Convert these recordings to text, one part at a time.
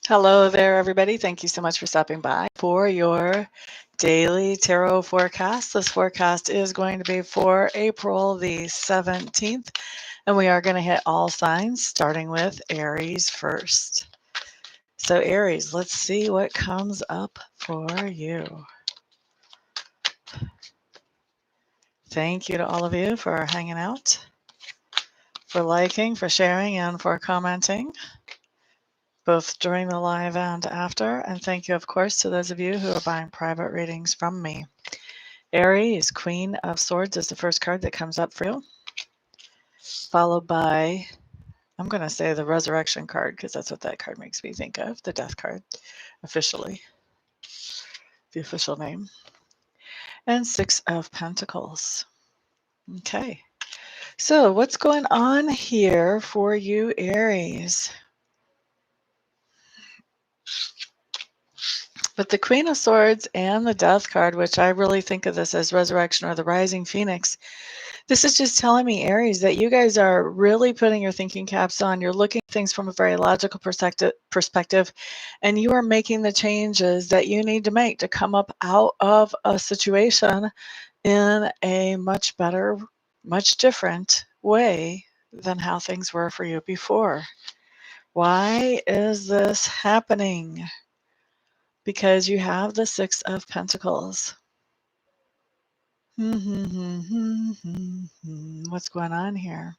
Hello there, everybody. Thank you so much for stopping by for your daily tarot forecast. This forecast is going to be for April the 17th, and we are going to hit all signs, starting with Aries first. So, Aries, let's see what comes up for you. Thank you to all of you for hanging out, for liking, for sharing, and for commenting, both during the live and after. And thank you, of course, to those of you who are buying private readings from me. Aries, Queen of Swords is the first card that comes up for you, followed by, I'm going to say the Resurrection card because that's what that card makes me think of, the Death card, officially, the official name, and Six of Pentacles. Okay, so what's going on here for you, Aries? With the Queen of Swords and the Death card, which I really think of this as Resurrection or the Rising Phoenix, this is just telling me, Aries, that you guys are really putting your thinking caps on. You're looking at things from a very logical perspective, and you are making the changes that you need to make to come up out of a situation in a much better, much different way than how things were for you before. Why is this happening? Because you have the Six of Pentacles. What's going on here?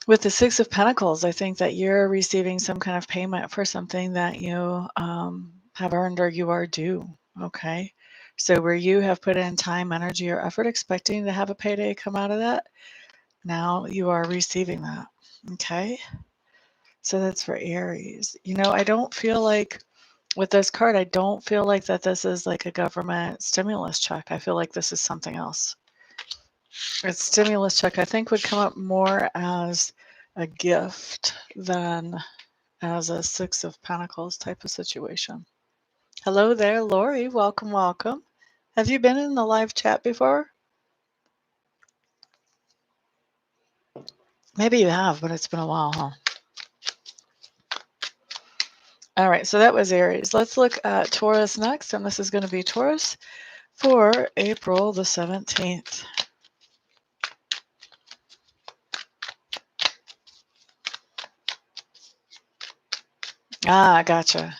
With the Six of Pentacles, I think that you're receiving some kind of payment for something that you have earned or you are due. Okay. So where you have put in time, energy, or effort expecting to have a payday come out of that, now you are receiving that. Okay. So that's for Aries. You know, I don't feel like with this card, I don't feel like that this is like a government stimulus check. I feel like this is something else. A stimulus check, I think, would come up more as a gift than as a Six of Pentacles type of situation. Hello there, Lori. Welcome, welcome. Have you been in the live chat before? Maybe you have, but it's been a while, huh? All right, so that was Aries. Let's look at Taurus next, and this is going to be Taurus for April the 17th. Ah, gotcha.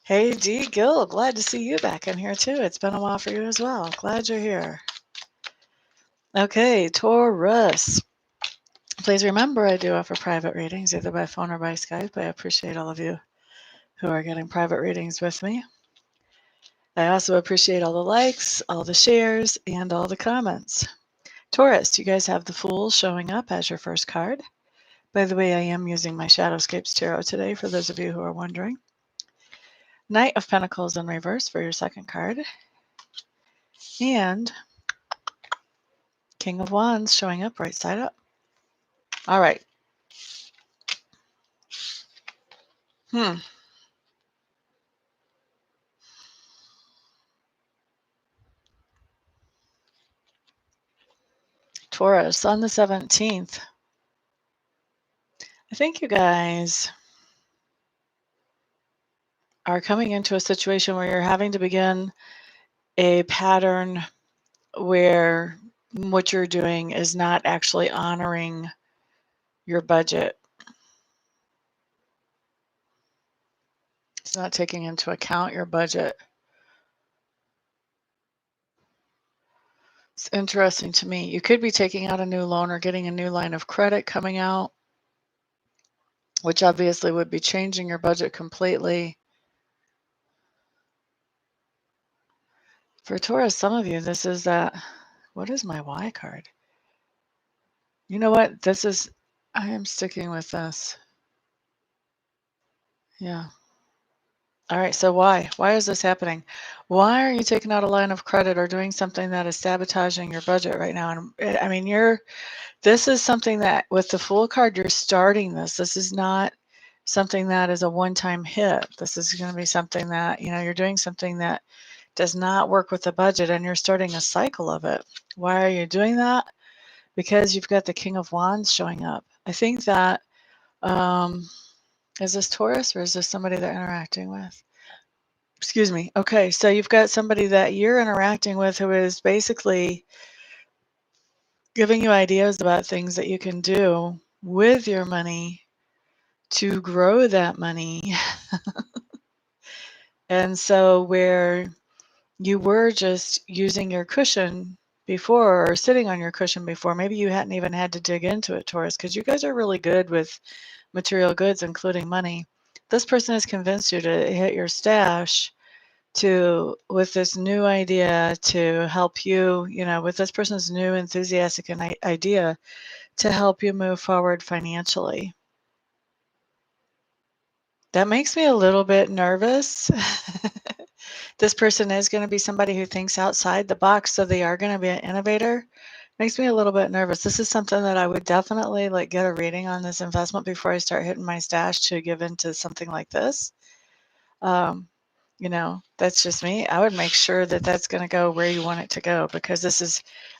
Hey, D. Gill, glad to see you back in here too. It's been a while for you as well. Glad you're here. Okay, Taurus. Please remember I do offer private readings either by phone or by Skype. I appreciate all of you who are getting private readings with me. I also appreciate all the likes, all the shares, and all the comments. Taurus, you guys have the Fool showing up as your first card. By the way, I am using my Shadowscapes Tarot today for those of you who are wondering. Knight of Pentacles in reverse for your second card. And King of Wands showing up right side up. All right. Taurus, on the 17th, I think you guys are coming into a situation where you're having to begin a pattern where what you're doing is not actually honoring your budget. It's not taking into account your budget. It's interesting to me. You could be taking out a new loan or getting a new line of credit coming out, which obviously would be changing your budget completely. For Taurus, some of you, this is that. What is my Y card? You know what? I am sticking with this. Yeah. All right. So why? Why is this happening? Why are you taking out a line of credit or doing something that is sabotaging your budget right now? And I mean, this is something that with the Fool card, you're starting this. This is not something that is a one-time hit. This is going to be something that, you're doing something that does not work with the budget and you're starting a cycle of it. Why are you doing that? Because you've got the King of Wands showing up. I think that Is this Taurus or is this somebody they're interacting with? Excuse me. Okay, so you've got somebody that you're interacting with who is basically giving you ideas about things that you can do with your money to grow that money. And so where you were just using your cushion before or sitting on your cushion before, maybe you hadn't even had to dig into it, Taurus, because you guys are really good with material goods, including money. This person has convinced you to hit your stash to with this new idea to help you, with this person's new enthusiastic idea to help you move forward financially. That makes me a little bit nervous. This person is going to be somebody who thinks outside the box, so they are going to be an innovator. Makes me a little bit nervous. This is something that I would definitely get a reading on this investment before I start hitting my stash to give into something like this. Um, that's just me. I would make sure that that's going to go where you want it to go, because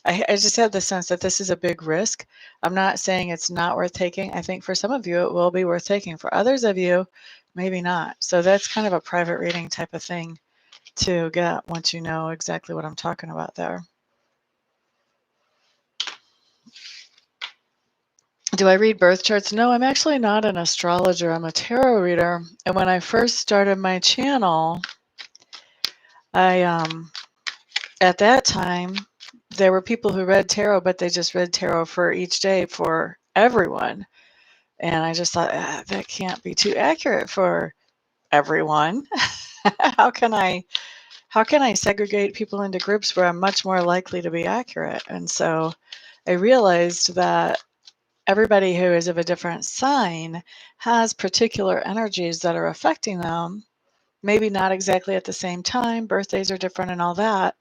I just have the sense that this is a big risk. I'm not saying it's not worth taking. I think for some of you, it will be worth taking. For others of you, maybe not. So that's kind of a private reading type of thing to get once you know exactly what I'm talking about there. Do I read birth charts? No, I'm actually not an astrologer. I'm a tarot reader. And when I first started my channel, I at that time, there were people who read tarot, but they just read tarot for each day for everyone. And I just thought, that can't be too accurate for everyone. how can I segregate people into groups where I'm much more likely to be accurate? And so I realized that everybody who is of a different sign has particular energies that are affecting them. Maybe not exactly at the same time, birthdays are different and all that,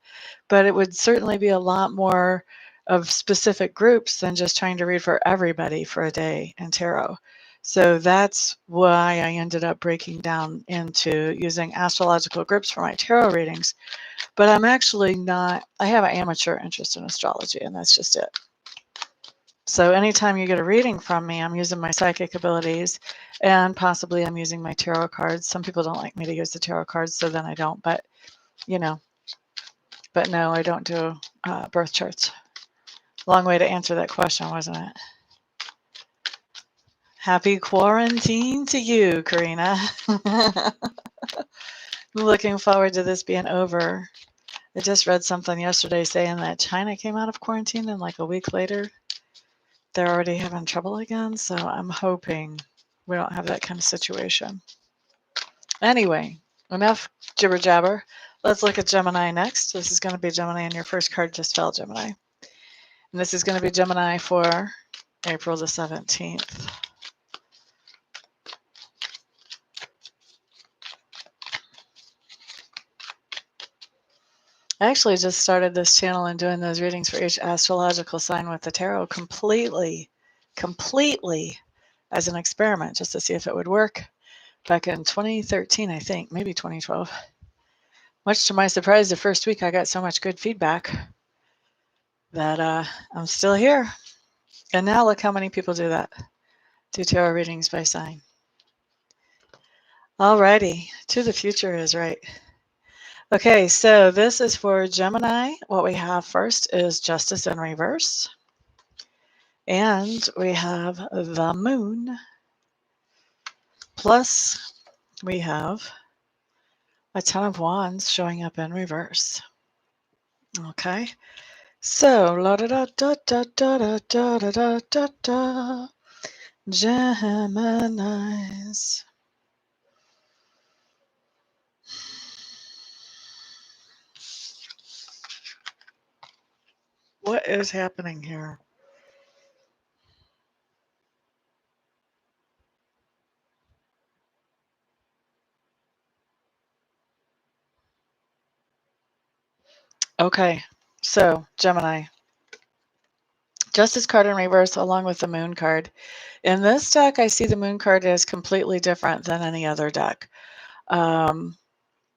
but it would certainly be a lot more of specific groups than just trying to read for everybody for a day in tarot. So that's why I ended up breaking down into using astrological groups for my tarot readings. But I'm actually not, I have an amateur interest in astrology, and that's just it. So anytime you get a reading from me, I'm using my psychic abilities, and possibly I'm using my tarot cards. Some people don't like me to use the tarot cards, so then I don't. But, but no, I don't do birth charts. Long way to answer that question, wasn't it? Happy quarantine to you, Karina. Looking forward to this being over. I just read something yesterday saying that China came out of quarantine and like a week later, they're already having trouble again. So I'm hoping we don't have that kind of situation. Anyway, enough jibber jabber. Let's look at Gemini next. This is going to be Gemini, and your first card just fell, Gemini. And this is going to be Gemini for April the 17th. I actually just started this channel and doing those readings for each astrological sign with the tarot completely as an experiment, just to see if it would work. Back in 2013, I think, maybe 2012. Much to my surprise, the first week I got so much good feedback that I'm still here. And now look how many people do that. Do tarot readings by sign. Alrighty, to the future is right. Okay, so this is for Gemini. What we have first is Justice in reverse. And we have the Moon. Plus, we have a Ten of Wands showing up in reverse. Okay, so la da da da da da da da da da da. Geminis. What is happening here? Okay, so Gemini. Justice card in reverse along with the Moon card. In this deck, I see the Moon card as completely different than any other deck.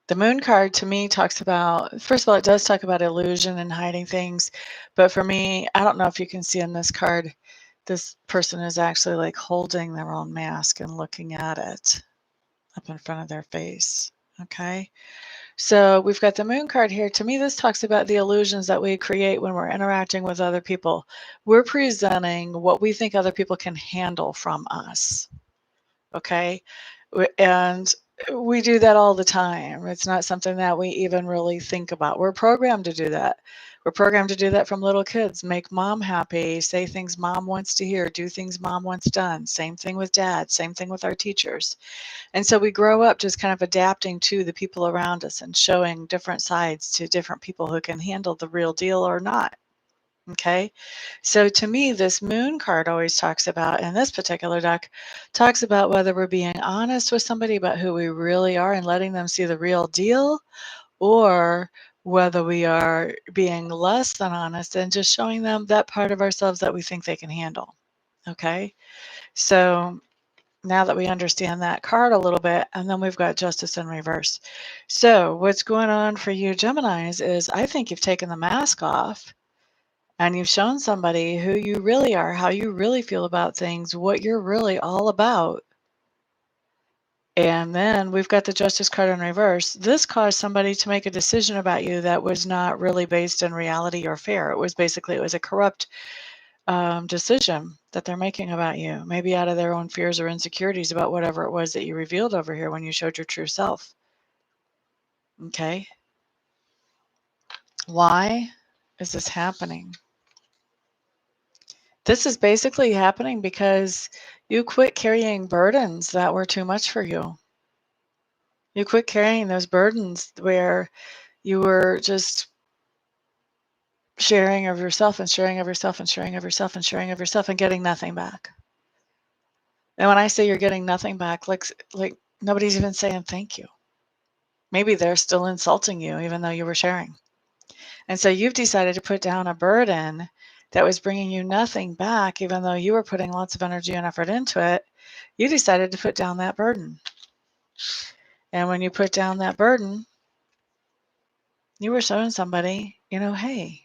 The Moon card to me talks about, first of all, it does talk about illusion and hiding things. But for me, I don't know if you can see in this card, this person is actually like holding their own mask and looking at it up in front of their face. Okay. So we've got the moon card here. To me, this talks about the illusions that we create when we're interacting with other people. We're presenting what we think other people can handle from us. Okay. And we do that all the time. It's not something that we even really think about. We're programmed to do that. We're programmed to do that from little kids. Make mom happy, say things mom wants to hear, do things mom wants done. Same thing with dad, same thing with our teachers. And so we grow up just kind of adapting to the people around us and showing different sides to different people who can handle the real deal or not. Okay. So to me, this moon card always talks about, and this particular deck talks about whether we're being honest with somebody about who we really are and letting them see the real deal, or whether we are being less than honest and just showing them that part of ourselves that we think they can handle. Okay. So now that we understand that card a little bit, and then we've got justice in reverse. So what's going on for you Geminis is I think you've taken the mask off and you've shown somebody who you really are, how you really feel about things, what you're really all about. And then we've got the justice card in reverse. This caused somebody to make a decision about you that was not really based in reality or fair. It was a corrupt decision that they're making about you, maybe out of their own fears or insecurities about whatever it was that you revealed over here when you showed your true self. Okay. Why is this happening? This is basically happening because you quit carrying burdens that were too much for you. You quit carrying those burdens where you were just sharing of yourself and sharing of yourself and sharing of yourself and sharing of yourself and getting nothing back. And when I say you're getting nothing back, like nobody's even saying thank you. Maybe they're still insulting you even though you were sharing. And so you've decided to put down a burden that was bringing you nothing back, even though you were putting lots of energy and effort into it. You decided to put down that burden. And when you put down that burden, you were showing somebody, hey,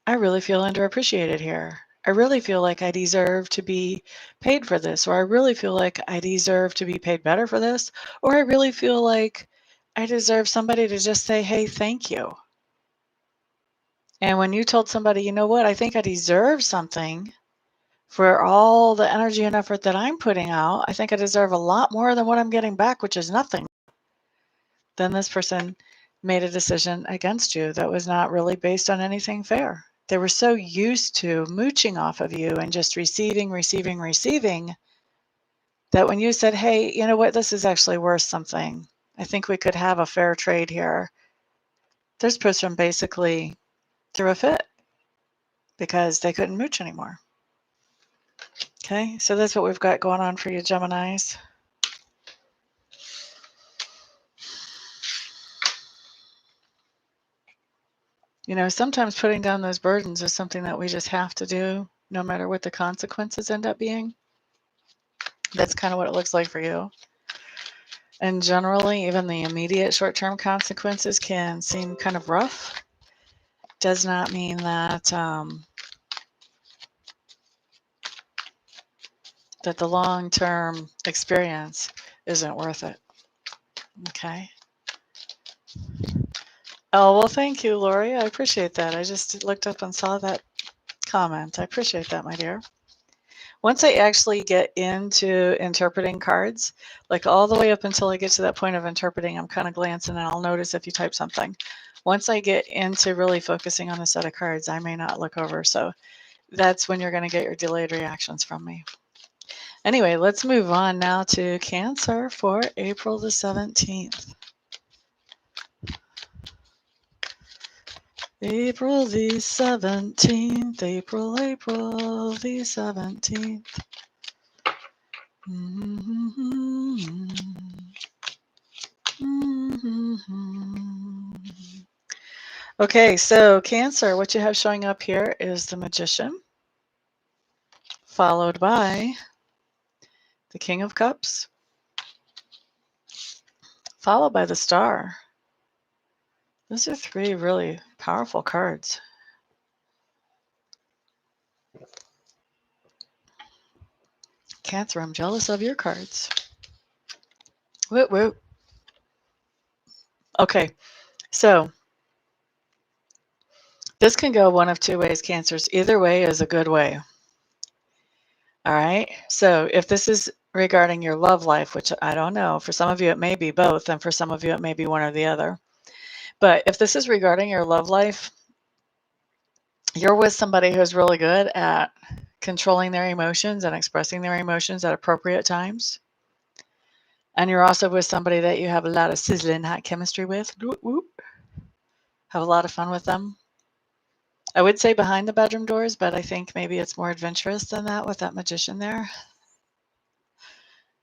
I really feel underappreciated here. I really feel like I deserve to be paid for this, or I really feel like I deserve to be paid better for this, or I really feel like I deserve somebody to just say, hey, thank you. And when you told somebody, you know what, I think I deserve something for all the energy and effort that I'm putting out, I think I deserve a lot more than what I'm getting back, which is nothing. Then this person made a decision against you that was not really based on anything fair. They were so used to mooching off of you and just receiving, receiving, receiving, that when you said, hey, you know what, this is actually worth something. I think we could have a fair trade here. This person basically threw a fit because they couldn't mooch anymore. Okay, so that's what we've got going on for you, Geminis. Sometimes putting down those burdens is something that we just have to do, no matter what the consequences end up being. That's kind of what it looks like for you. And generally, even the immediate short-term consequences can seem kind of rough. Does not mean that that the long-term experience isn't worth it. Okay. Oh, well, thank you, Lori. I appreciate that. I just looked up and saw that comment. I appreciate that, my dear. Once I actually get into interpreting cards, like all the way up until I get to that point of interpreting, I'm kind of glancing and I'll notice if you type something. Once I get into really focusing on a set of cards, I may not look over. So that's when you're going to get your delayed reactions from me. Anyway, let's move on now to Cancer for April the 17th. April the 17th, April the 17th. Mm-hmm. Mm-hmm. Okay, so Cancer, what you have showing up here is the Magician, followed by the King of Cups, followed by the Star. Those are three really powerful cards. Cancer, I'm jealous of your cards. Whoop, whoop. Okay, so this can go one of two ways, Cancers. Either way is a good way. All right, so if this is regarding your love life, which I don't know, for some of you it may be both, and for some of you it may be one or the other. But if this is regarding your love life, you're with somebody who's really good at controlling their emotions and expressing their emotions at appropriate times. And you're also with somebody that you have a lot of sizzling hot chemistry with. Whoop, whoop. Have a lot of fun with them. I would say behind the bedroom doors, but I think maybe it's more adventurous than that with that magician there.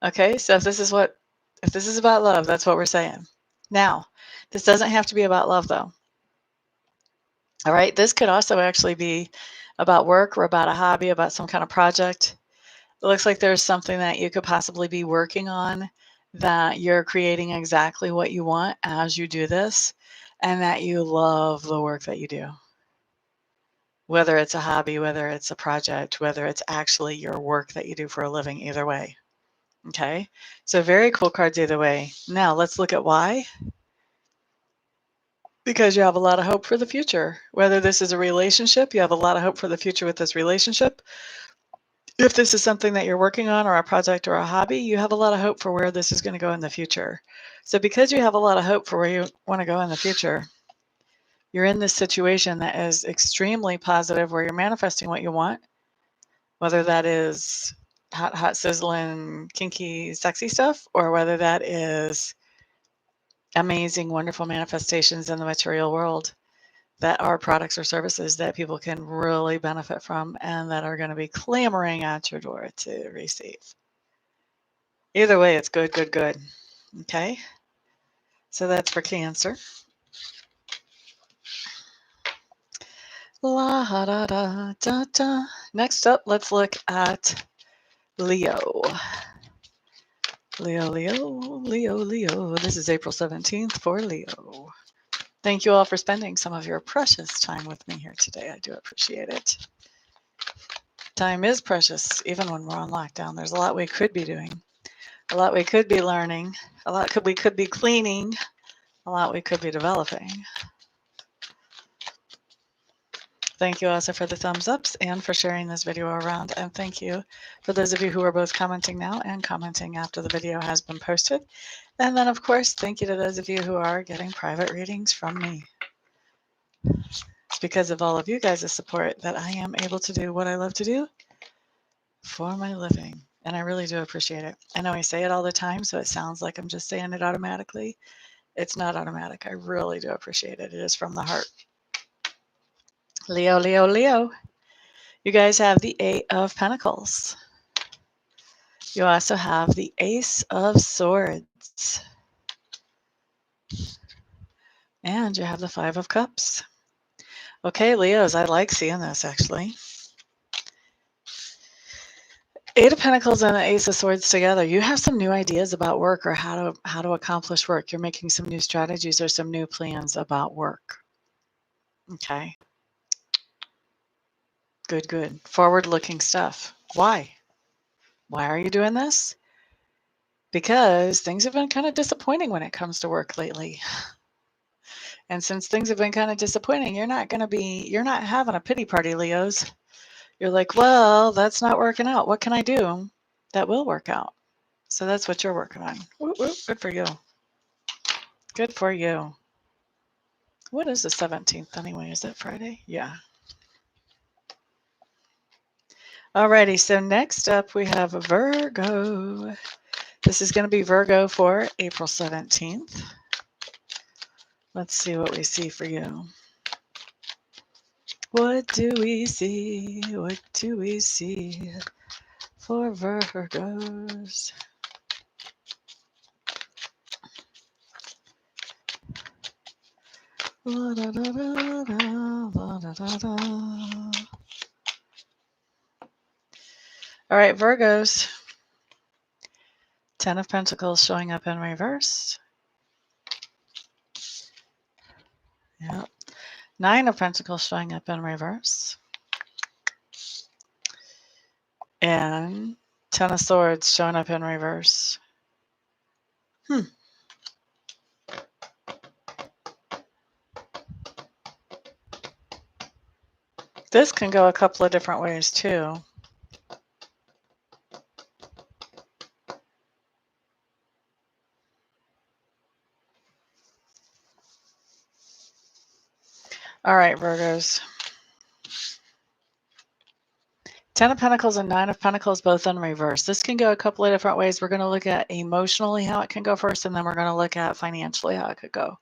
Okay, so if this is about love, that's what we're saying. Now, this doesn't have to be about love though. All right, this could also actually be about work or about a hobby, about some kind of project. It looks like there's something that you could possibly be working on that you're creating exactly what you want as you do this, and that you love the work that you do. Whether it's a hobby, whether it's a project, whether it's actually your work that you do for a living, either way. Okay, so very cool cards either way. Now let's look at why. Because you have a lot of hope for the future. Whether this is a relationship, you have a lot of hope for the future with this relationship. If this is something that you're working on or a project or a hobby, you have a lot of hope for where this is going to go in the future. So because you have a lot of hope for where you want to go in the future, you're in this situation that is extremely positive where you're manifesting what you want, whether that is hot, hot, sizzling, kinky, sexy stuff, or whether that is amazing, wonderful manifestations in the material world that are products or services that people can really benefit from and that are going to be clamoring at your door to receive. Either way, it's good, good, good. Okay, so that's for Cancer. La da da da da. Next up, let's look at Leo. Leo, Leo, Leo, Leo. This is April 17th for Leo. Thank you all for spending some of your precious time with me here today. I do appreciate it. Time is precious, even when we're on lockdown. There's a lot we could be doing, a lot we could be learning, a lot we could be cleaning, a lot we could be developing. Thank you also for the thumbs ups and for sharing this video around. And thank you for those of you who are both commenting now and commenting after the video has been posted. And then, of course, thank you to those of you who are getting private readings from me. It's because of all of you guys' support that I am able to do what I love to do for my living. And I really do appreciate it. I know I say it all the time, so it sounds like I'm just saying it automatically. It's not automatic. I really do appreciate it. It is from the heart. Leo, Leo, Leo. You guys have the Eight of Pentacles. You also have the Ace of Swords. And you have the Five of Cups. Okay, Leos, I like seeing this actually. Eight of Pentacles and the Ace of Swords together. You have some new ideas about work or how to accomplish work. You're making some new strategies or some new plans about work. Okay. Good, good. Forward-looking stuff. Why? Why are you doing this? Because things have been kind of disappointing when it comes to work lately. And since things have been kind of disappointing, you're not having a pity party, Leos. You're like, well, that's not working out. What can I do that will work out? So that's what you're working on. Whoop, whoop. Good for you. Good for you. What is the 17th anyway? Is that Friday? Yeah. Alrighty, so next up we have Virgo. This is going to be Virgo for April 17th. Let's see what we see for you. What do we see? What do we see for Virgos? La, da, da, da, da, la, da, da, da. All right, Virgos. 10 of Pentacles showing up in reverse. Yep. 9 of Pentacles showing up in reverse. And Ten of Swords showing up in reverse. This can go a couple of different ways too. All right, Virgos. Ten of Pentacles and Nine of Pentacles both in reverse. This can go a couple of different ways. We're going to look at emotionally how it can go first, and then we're going to look at financially how it could go.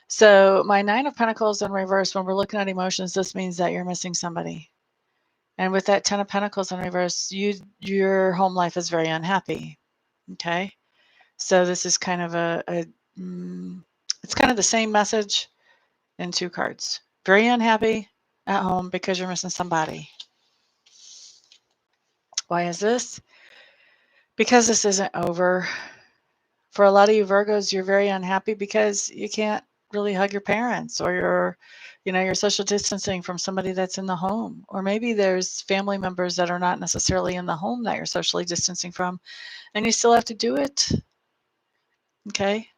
So my Nine of Pentacles in reverse, when we're looking at emotions, this means that you're missing somebody. And with that Ten of Pentacles in reverse, your home life is very unhappy. Okay? So this is kind of it's kind of the same message in two cards. Very unhappy at home because you're missing somebody. Why is this? Because this isn't over. For a lot of you Virgos, you're very unhappy because you can't really hug your parents, or you're social distancing from somebody that's in the home. Or maybe there's family members that are not necessarily in the home that you're socially distancing from, and you still have to do it. Okay?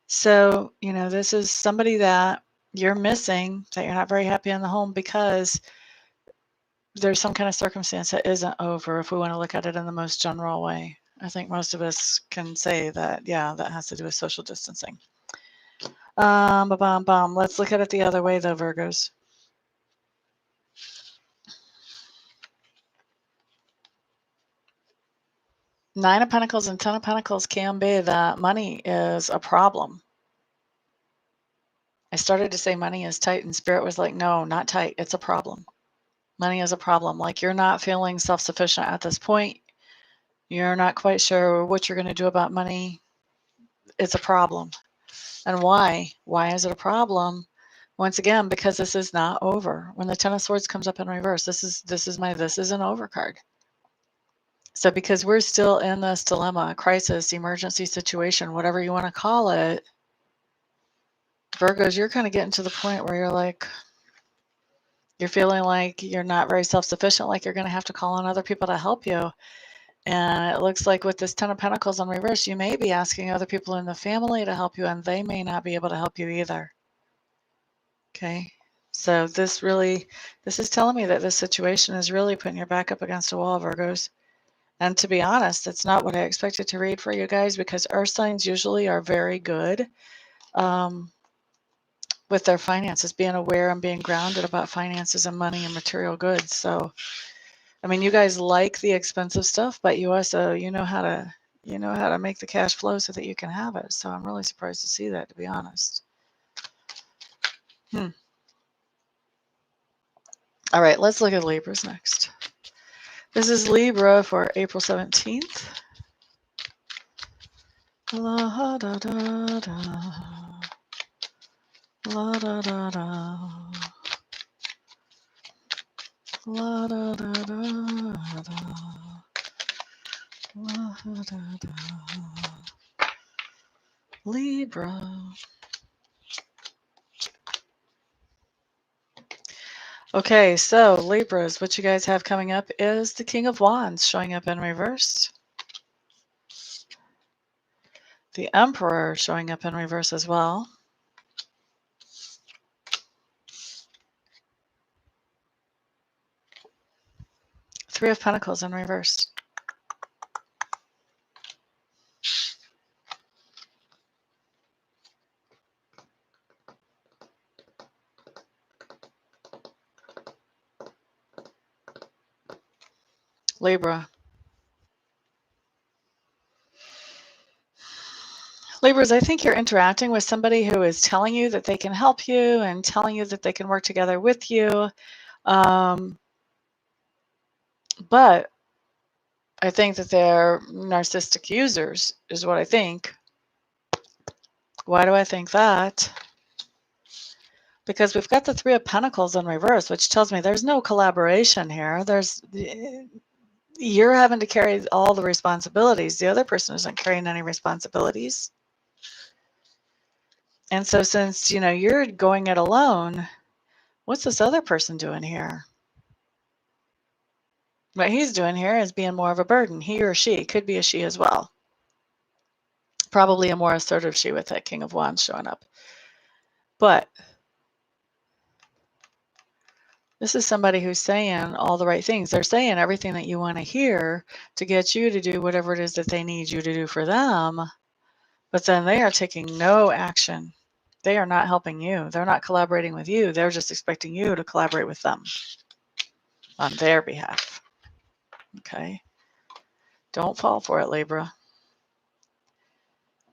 So, this is somebody that you're missing, that you're not very happy in the home because there's some kind of circumstance that isn't over, if we want to look at it in the most general way. I think most of us can say that, yeah, that has to do with social distancing. Let's look at it the other way, though, Virgos. Nine of Pentacles and Ten of Pentacles can be that money is a problem. I started to say money is tight, and Spirit was like, no, not tight. It's a problem. Money is a problem. Like, you're not feeling self-sufficient at this point. You're not quite sure what you're going to do about money. It's a problem. And why? Why is it a problem? Once again, because this is not over. When the Ten of Swords comes up in reverse, this is an over card. So because we're still in this dilemma, crisis, emergency situation, whatever you want to call it, Virgos, you're kind of getting to the point where you're feeling like you're not very self-sufficient, like you're going to have to call on other people to help you. And it looks like with this Ten of Pentacles in reverse, you may be asking other people in the family to help you, and they may not be able to help you either. Okay. So this is telling me that this situation is really putting your back up against a wall, Virgos. And to be honest, it's not what I expected to read for you guys, because earth signs usually are very good with their finances, being aware and being grounded about finances and money and material goods. So, I mean, you guys like the expensive stuff, but you also, how to make the cash flow so that you can have it. So I'm really surprised to see that, to be honest. All right, let's look at Libras next. This is Libra for April 17th. La da da da. La da da da. La da da da da. La da da. Libra. Okay, so Libras, what you guys have coming up is the King of Wands showing up in reverse. The Emperor showing up in reverse as well. Three of Pentacles in reverse. Libra. Libras, I think you're interacting with somebody who is telling you that they can help you and telling you that they can work together with you. But I think that they're narcissistic users, is what I think. Why do I think that? Because we've got the Three of Pentacles in reverse, which tells me there's no collaboration here. You're having to carry all the responsibilities. The other person isn't carrying any responsibilities. And so since, you're going it alone, what's this other person doing here? What he's doing here is being more of a burden. He or she could be a she as well. Probably a more assertive she with that King of Wands showing up. But this is somebody who's saying all the right things. They're saying everything that you want to hear to get you to do whatever it is that they need you to do for them. But then they are taking no action. They are not helping you. They're not collaborating with you. They're just expecting you to collaborate with them on their behalf. Okay? Don't fall for it, Libra.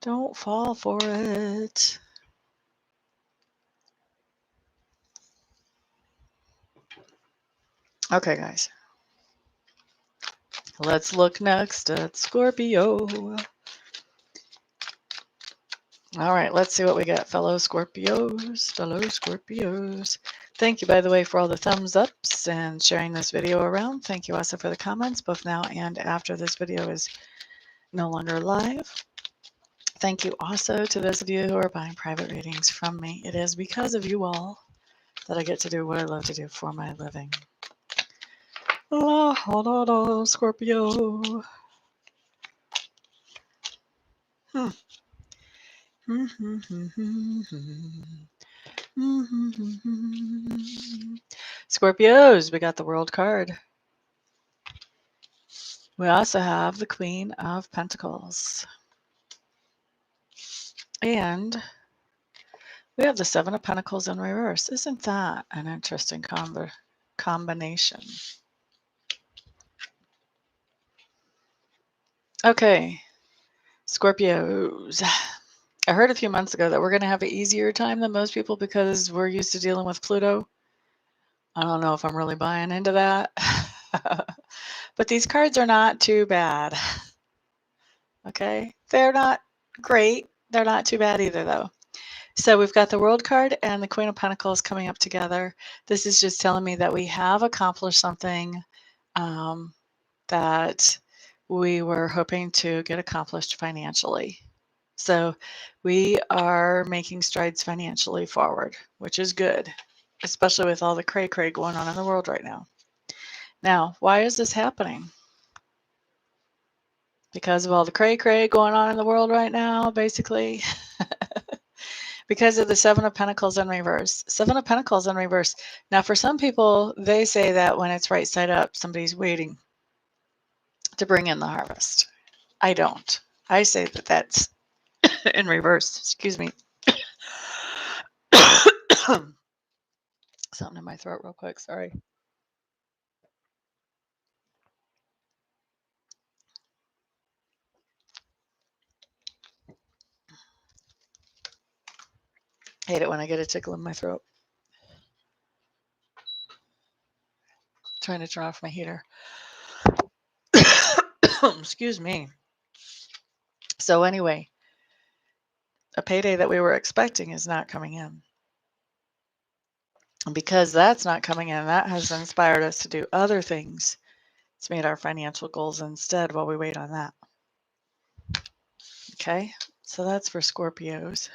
Don't fall for it. Okay, guys. Let's look next at Scorpio. All right, let's see what we got, fellow Scorpios. Fellow Scorpios. Thank you, by the way, for all the thumbs ups and sharing this video around. Thank you also for the comments, both now and after this video is no longer live. Thank you also to those of you who are buying private readings from me. It is because of you all that I get to do what I love to do for my living. La, la, la, Scorpio. Hmm. Scorpios, we got the World card. We also have the Queen of Pentacles. And we have the Seven of Pentacles in reverse. Isn't that an interesting combination? Okay, Scorpios. I heard a few months ago that we're going to have an easier time than most people because we're used to dealing with Pluto. I don't know if I'm really buying into that. But these cards are not too bad. Okay? They're not great. They're not too bad either, though. So we've got the World card and the Queen of Pentacles coming up together. This is just telling me that we have accomplished something that we were hoping to get accomplished financially. So we are making strides financially forward, which is good, especially with all the cray-cray going on in the world right now. Now, why is this happening? Because of all the cray-cray going on in the world right now, basically. Because of the Seven of Pentacles in reverse. Seven of Pentacles in reverse. Now, for some people, they say that when it's right side up, somebody's waiting to bring in the harvest. I don't. I say that that's in reverse. Excuse me. Something in my throat real quick. Sorry. Hate it when I get a tickle in my throat. Trying to turn off my heater. Excuse me. So anyway, a payday that we were expecting is not coming in. And because that's not coming in, that has inspired us to do other things. It's made our financial goals instead while we wait on that. Okay, so that's for Scorpios.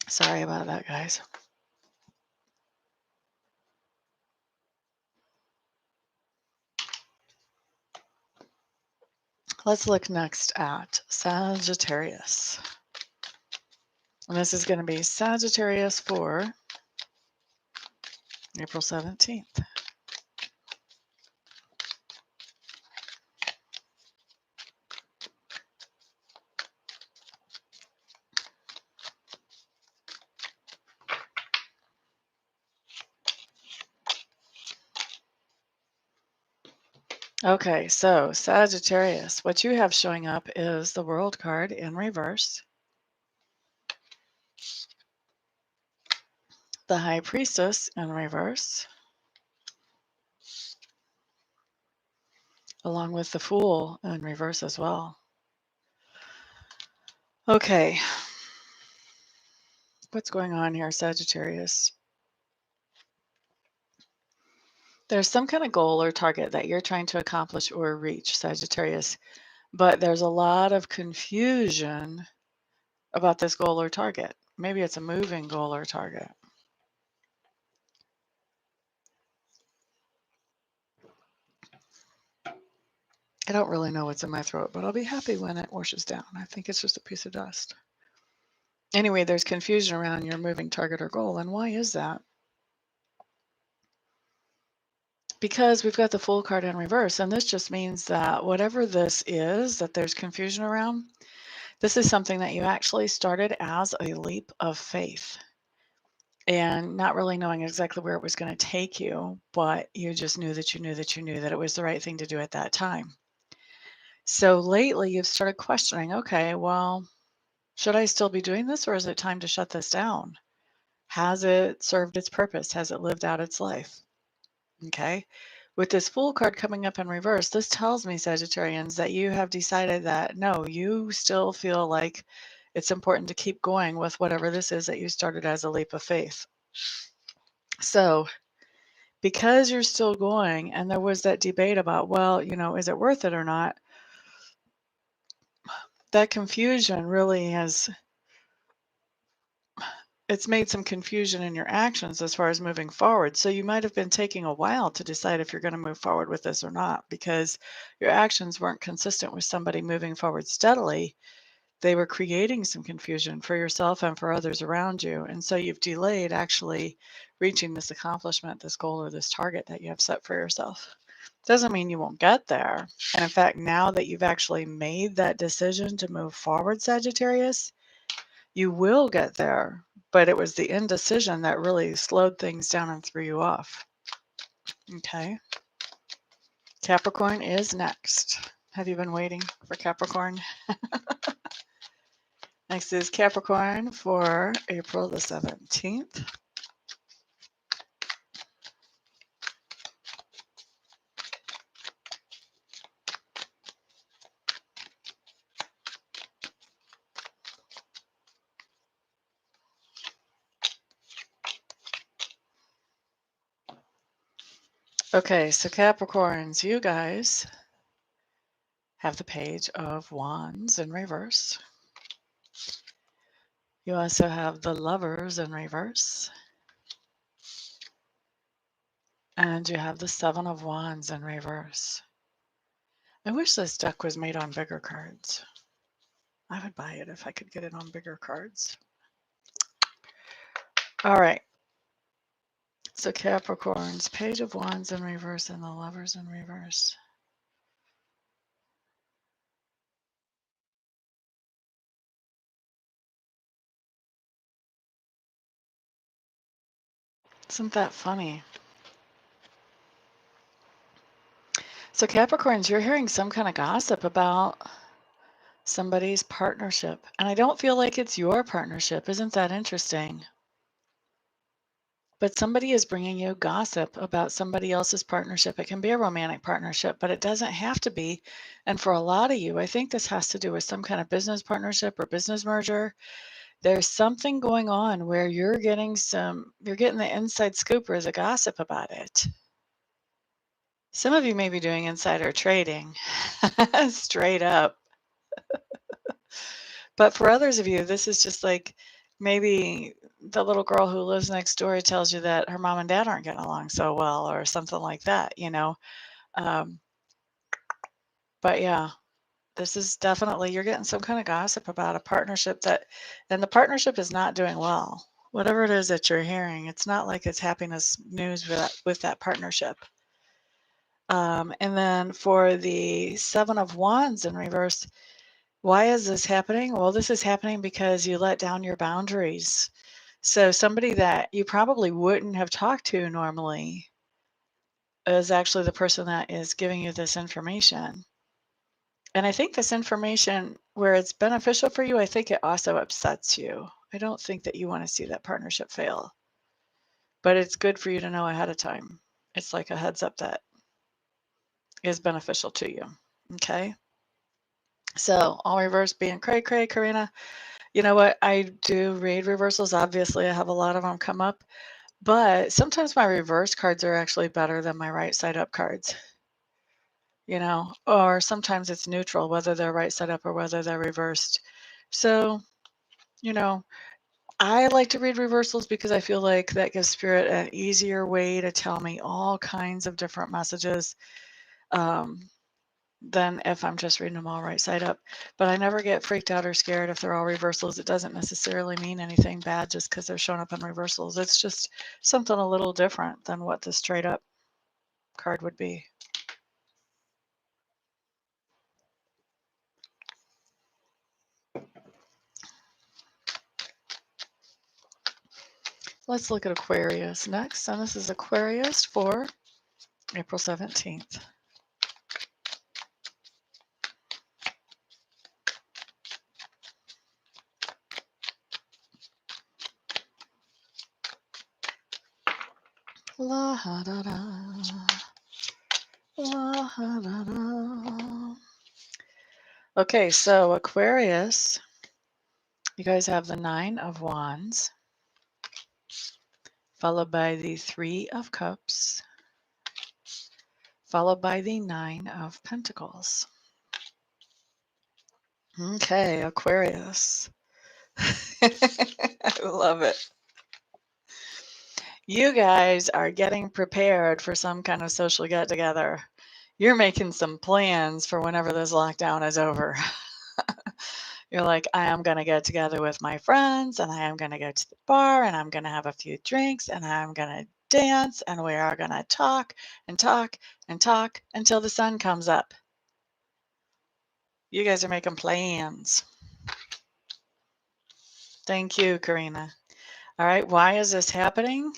Sorry about that, guys. Let's look next at Sagittarius. And this is going to be Sagittarius for April 17th. Okay, so Sagittarius, what you have showing up is the World card in reverse, the High Priestess in reverse, along with the Fool in reverse as well. Okay, what's going on here, Sagittarius? There's some kind of goal or target that you're trying to accomplish or reach, Sagittarius, but there's a lot of confusion about this goal or target. Maybe it's a moving goal or target. I don't really know what's in my throat, but I'll be happy when it washes down. I think it's just a piece of dust. Anyway, there's confusion around your moving target or goal. And why is that? Because we've got the Fool card in reverse. And this just means that whatever this is that there's confusion around, this is something that you actually started as a leap of faith and not really knowing exactly where it was going to take you, but you just knew that you knew that you knew that it was the right thing to do at that time. So lately you've started questioning, okay, well, should I still be doing this or is it time to shut this down? Has it served its purpose? Has it lived out its life? Okay. With this Fool card coming up in reverse, this tells me, Sagittarians, that you have decided that no, you still feel like it's important to keep going with whatever this is that you started as a leap of faith. So, because you're still going, and there was that debate about, well, is it worth it or not? That confusion really has it's made some confusion in your actions as far as moving forward. So you might have been taking a while to decide if you're going to move forward with this or not because your actions weren't consistent with somebody moving forward steadily. They were creating some confusion for yourself and for others around you. And so you've delayed actually reaching this accomplishment, this goal, or this target that you have set for yourself. Doesn't mean you won't get there. And in fact, now that you've actually made that decision to move forward, Sagittarius, you will get there, but it was the indecision that really slowed things down and threw you off. Okay. Capricorn is next. Have you been waiting for Capricorn? Next is Capricorn for April the 17th. Okay, so Capricorns, you guys have the Page of Wands in reverse. You also have the Lovers in reverse. And you have the Seven of Wands in reverse. I wish this deck was made on bigger cards. I would buy it if I could get it on bigger cards. All right. So Capricorns, Page of Wands in reverse and the Lovers in reverse. Isn't that funny? So Capricorns, you're hearing some kind of gossip about somebody's partnership. And I don't feel like it's your partnership. Isn't that interesting? But somebody is bringing you gossip about somebody else's partnership. It can be a romantic partnership, but it doesn't have to be. And for a lot of you, I think this has to do with some kind of business partnership or business merger. There's something going on where you're getting the inside scoop or the gossip about it. Some of you may be doing insider trading, straight up. But for others of you, this is just like maybe the little girl who lives next door tells you that her mom and dad aren't getting along so well or something like that. Um, but yeah, this is definitely, you're getting some kind of gossip about a partnership and the partnership is not doing well. Whatever it is that you're hearing, it's not like it's happiness news with that partnership. And then for the Seven of Wands in reverse, why is this happening? Well, this is happening because you let down your boundaries. So somebody that you probably wouldn't have talked to normally is actually the person that is giving you this information. And I think this information, where it's beneficial for you, I think it also upsets you. I don't think that you want to see that partnership fail, but it's good for you to know ahead of time. It's like a heads up that is beneficial to you. Okay. So all reverse being cray cray, Karina. You know what? I do read reversals. Obviously, I have a lot of them come up, but sometimes my reverse cards are actually better than my right side up cards, or sometimes it's neutral, whether they're right side up or whether they're reversed. So, you know, I like to read reversals because I feel like that gives spirit an easier way to tell me all kinds of different messages. Um, than if I'm just reading them all right side up. But I never get freaked out or scared if they're all reversals. It doesn't necessarily mean anything bad just because they're showing up in reversals. It's just something a little different than what the straight up card would be. Let's look at Aquarius next, and this is Aquarius for April 17th. La ha da da. La ha da da. Okay, so Aquarius, you guys have the Nine of Wands, followed by the Three of Cups, followed by the Nine of Pentacles. Okay, Aquarius. I love it. You guys are getting prepared for some kind of social get together. You're making some plans for whenever this lockdown is over. You're like, I am going to get together with my friends, and I am going to go to the bar, and I'm going to have a few drinks, and I'm going to dance, and we are going to talk and talk and talk until the sun comes up. You guys are making plans. Thank you, Karina. All right, why is this happening?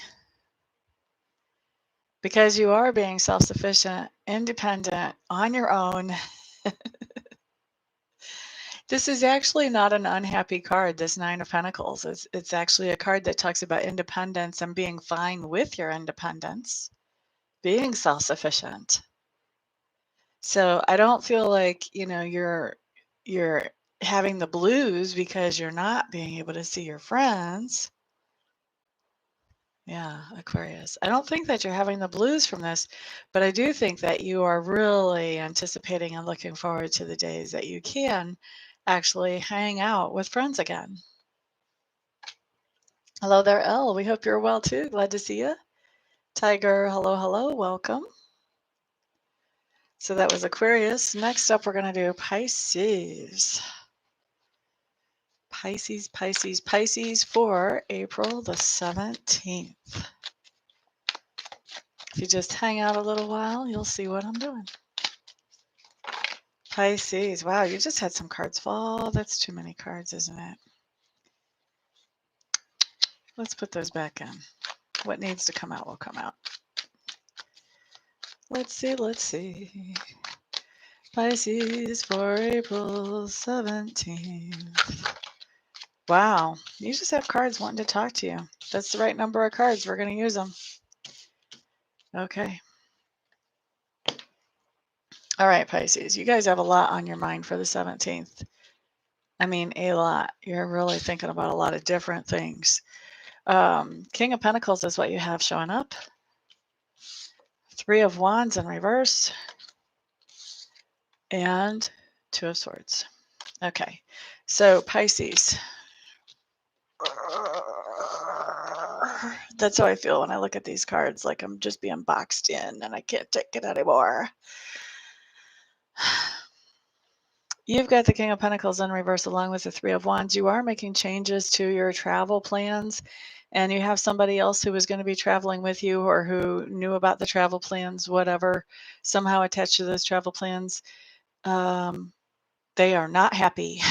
Because you are being self-sufficient, independent, on your own. This is actually not an unhappy card, this Nine of Pentacles. It's actually a card that talks about independence and being fine with your independence, being self-sufficient. So I don't feel like, you're having the blues because you're not being able to see your friends. Yeah, Aquarius. I don't think that you're having the blues from this, but I do think that you are really anticipating and looking forward to the days that you can actually hang out with friends again. Hello there, Elle. We hope you're well too. Glad to see you. Tiger, hello, hello, welcome. So that was Aquarius. Next up, we're going to do Pisces. Pisces for April the 17th. If you just hang out a little while, you'll see what I'm doing. Pisces. Wow, you just had some cards fall. That's too many cards, isn't it? Let's put those back in. What needs to come out will come out. Let's see. Pisces for April 17th. Wow, you just have cards wanting to talk to you. That's the right number of cards. We're going to use them. Okay. All right, Pisces, you guys have a lot on your mind for the 17th. I mean, a lot. You're really thinking about a lot of different things. King of Pentacles is what you have showing up. Three of Wands in reverse. And Two of Swords. Okay, so Pisces. That's how I feel when I look at these cards, like I'm just being boxed in and I can't take it anymore. You've got the King of Pentacles in reverse along with the Three of Wands. You are making changes to your travel plans, and you have somebody else who was going to be traveling with you or who knew about the travel plans, whatever, somehow attached to those travel plans. They are not happy.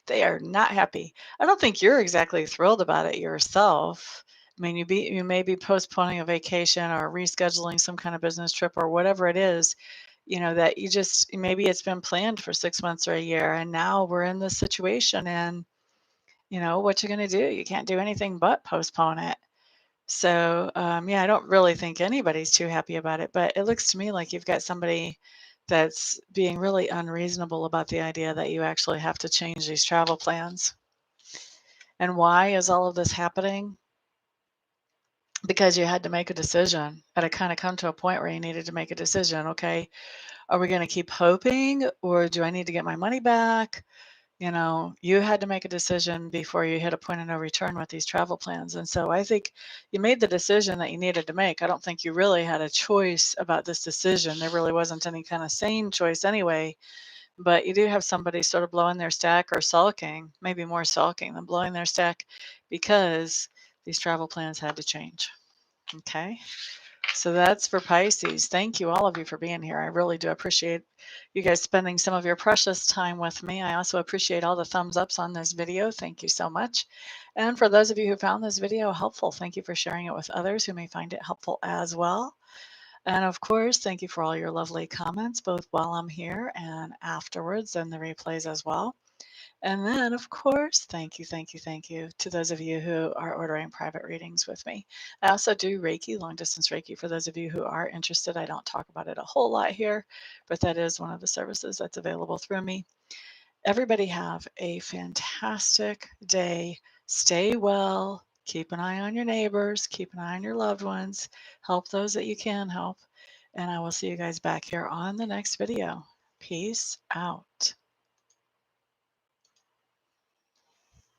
They are not happy. I don't think you're exactly thrilled about it yourself. I mean, you may be postponing a vacation or rescheduling some kind of business trip or whatever it is, that you just, maybe it's been planned for 6 months or a year, and now we're in this situation, and what you're going to do, you can't do anything but postpone it. So, yeah, I don't really think anybody's too happy about it, but it looks to me like you've got somebody that's being really unreasonable about the idea that you actually have to change these travel plans. And why is all of this happening? Because you had to make a decision. It had kind of come to a point where you needed to make a decision. Okay, are we going to keep hoping, or do I need to get my money back? You know, you had to make a decision before you hit a point of no return with these travel plans. And so I think you made the decision that you needed to make. I don't think you really had a choice about this decision. There really wasn't any kind of sane choice anyway. But you do have somebody sort of blowing their stack or sulking, maybe more sulking than blowing their stack, because these travel plans had to change. Okay. So that's for Pisces. Thank you, all of you, for being here. I really do appreciate you guys spending some of your precious time with me. I also appreciate all the thumbs ups on this video. Thank you so much. And for those of you who found this video helpful, thank you for sharing it with others who may find it helpful as well. And of course, thank you for all your lovely comments, both while I'm here and afterwards, and the replays as well. And then, of course, thank you to those of you who are ordering private readings with me. I also do Reiki, long distance Reiki, for those of you who are interested. I don't talk about it a whole lot here, but that is one of the services that's available through me. Everybody have a fantastic day. Stay well. Keep an eye on your neighbors. Keep an eye on your loved ones. Help those that you can help. And I will see you guys back here on the next video. Peace out.